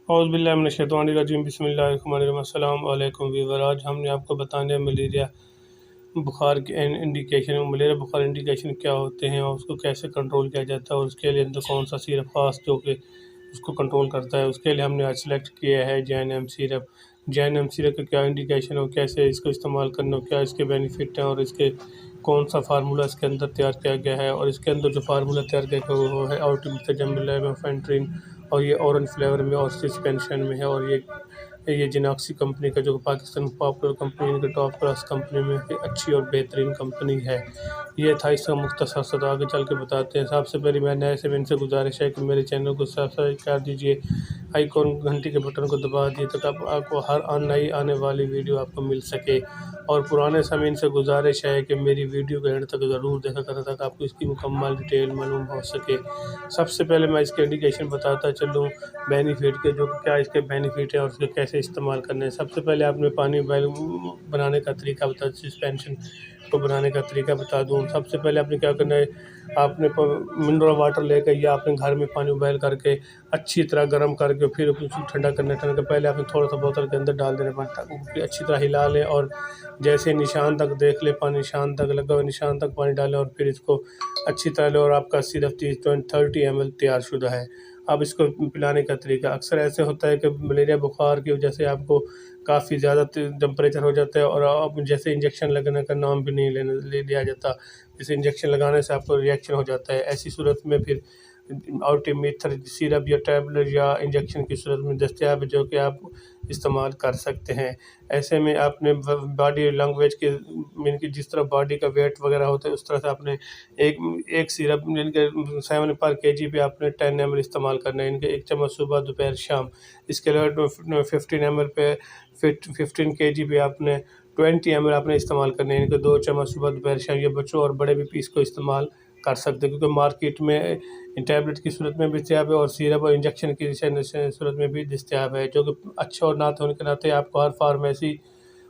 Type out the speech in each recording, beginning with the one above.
औज़ु बिल्लाहि मिनश्शैतानिर्रजीम बिस्मिल्लाहिर्रहमानिर्रहीम। अस्सलाम वालेकुम व्यूअर। आज हमने आपको बताने हैं मलेरिया बुखार के इंडिकेशन। मलेरिया बुखार इंडिकेशन क्या होते हैं और उसको कैसे कंट्रोल किया जाता है और उसके लिए अंदर कौन सा सिरप खास जो कि उसको कंट्रोल करता है। उसके लिए हमने आज सेलेक्ट किया है JNM सिरप। JNM सिरप का क्या इंडिकेशन और कैसे इसको इस्तेमाल करना, क्या इसके बेनिफिट हैं और इसके कौन सा फार्मूला इसके अंदर तैयार किया गया है। और इसके अंदर जो फार्मूला तैयार किया गया वो है ऑल्टीमेफेंट्रिन और ये ऑरेंज फ्लेवर में और सस्पेंशन में है। और ये जिनाक्सी कंपनी का जो पाकिस्तान पॉपुलर कंपनी, इनके टॉप क्लास कंपनी में से अच्छी और बेहतरीन कंपनी है। ये था इसका मुख्तसर सा, तो आगे चल के बताते हैं। सबसे पहले मैं नए से इनसे गुजारिश है कि मेरे चैनल को सब्सक्राइब कर दीजिए, आइकॉन घंटी के बटन को दबा दिए तब आपको हर नई आने वाली वीडियो आपको मिल सके। और पुराने समय से गुजारिश है कि मेरी वीडियो को एंड तक ज़रूर देखा करें ताकि आपको इसकी मुकम्मल डिटेल मालूम हो सके। सबसे पहले मैं इसके इंडिकेशन बताता चलूँ, बेनिफिट के जो क्या इसके बेनिफिट है और उसके कैसे इस्तेमाल करने हैं। सबसे पहले आपने पानी बॉयल बनाने का तरीका बता, सस्पेंशन को बनाने का तरीका बता दूँ। सबसे पहले आपने क्या करना है, आपने मिनरल वाटर लेकर या आपने घर में पानी बॉयल करके अच्छी तरह गर्म करके फिर उसको ठंडा करना है। ठंडा के पहले आपने थोड़ा सा बोतल के अंदर डाल देना पानी, फिर अच्छी तरह हिला लें और जैसे निशान तक देख ले, पानी निशान तक लगा हुआ, निशान तक पानी डालें और फिर इसको अच्छी तरह लें और आपका सिर्फ 30 ml तैयार शुदा है। अब इसको पिलाने का तरीका, अक्सर ऐसे होता है कि मलेरिया बुखार की वजह से आपको काफ़ी ज़्यादा टेम्परेचर हो जाता है और आप जैसे इंजेक्शन लगने का नाम भी नहीं ले लिया जाता। जैसे इंजेक्शन लगाने से आपको रिएक्शन हो जाता है। ऐसी सूरत में फिर ऑल्टीमेथर सिरप या टैबलेट या इंजेक्शन की सूरत में दस्तियाब है जो कि आप इस्तेमाल कर सकते हैं। ऐसे में आपने बॉडी लैंग्वेज के मीन की जिस तरह बॉडी का वेट वगैरह होता है उस तरह से आपने एक सिरप इनके 7 पर kg पे आपने 10 ml इस्तेमाल करना है। इनके 1 चम्मच सुबह दोपहर शाम। इसके अलावा 15 ml पे 15 kg पे आपने 20 ml आपने इस्तेमाल करने हैं। इनके 2 चम्मच सुबह दोपहर शाम। ये बच्चों और बड़े भी पीस को इस्तेमाल कर सकते हैं क्योंकि मार्केट में टैबलेट की सूरत में भी दस्तियाब है और सिरप और इंजेक्शन की सूरत में भी दस्तियाब है, जो कि अच्छे और नात होने के नाते आपको हर फार्मेसी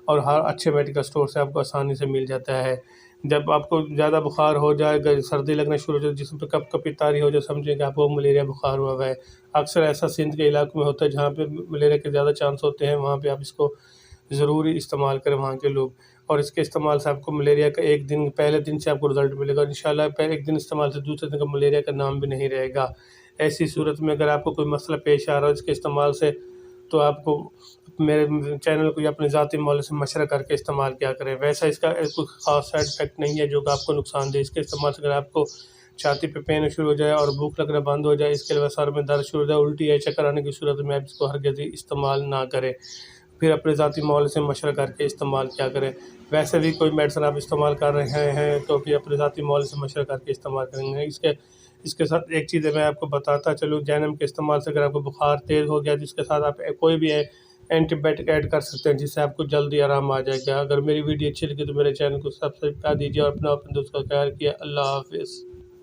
और हर अच्छे मेडिकल स्टोर से आपको आसानी से मिल जाता है। जब आपको ज़्यादा बुखार हो जाए, सर्दी लगना शुरू हो जाए, जिसम पे कपकपी तारी हो जाए, समझें कि आपको मलेरिया बुखार हुआ है। अक्सर ऐसा सिंध के इलाकों में होता है जहाँ पे मलेरिया के ज़्यादा चांस होते हैं, वहाँ पे आप इसको ज़रूरी इस्तेमाल करें वहाँ के लोग। और इसके इस्तेमाल से आपको मलेरिया का एक दिन पहले दिन से आपको रिज़ल्ट मिलेगा इंशाल्लाह। पहले एक दिन इस्तेमाल से दूसरे दिन का मलेरिया का नाम भी नहीं रहेगा। ऐसी सूरत में अगर आपको कोई मसला पेश आ रहा है इसके इस्तेमाल से, तो आपको मेरे चैनल को या अपने ज़ाती मौले से मशवरा करके इस्तेमाल किया करें। वैसा इसका कोई ख़ास साइड इफ़ेक्ट नहीं है जो कि आपको नुकसान दे। इसके इस्तेमाल से अगर आपको छाती पे पेन शुरू हो जाए और भूख लगना बंद हो जाए, इसके अलावा सर में दर्द शुरू हो जाए, उल्टी या चक्कर आने की सूरत में आप इसको हरगिज़ इस्तेमाल ना करें। फिर अपने ज़ाती मौले से मशवरा करके इस्तेमाल क्या करें। वैसे भी कोई मेडिसिन आप इस्तेमाल कर रहे हैं तो फिर अपने ज़ाती मौले से मशवरा करके इस्तेमाल करेंगे। इसके साथ एक चीज़ मैं आपको बताता चलूँ, JNM के इस्तेमाल से अगर आपको बुखार तेज़ हो गया, जिसके साथ आप कोई भी एंटीबायोटिक ऐड कर सकते हैं जिससे आपको जल्दी आराम आ जाएगा। अगर मेरी वीडियो अच्छी लगी तो मेरे चैनल को सब्सक्राइब कर दीजिए और अपना दोस्त का ख्याल किया। अल्लाह हाफिज़।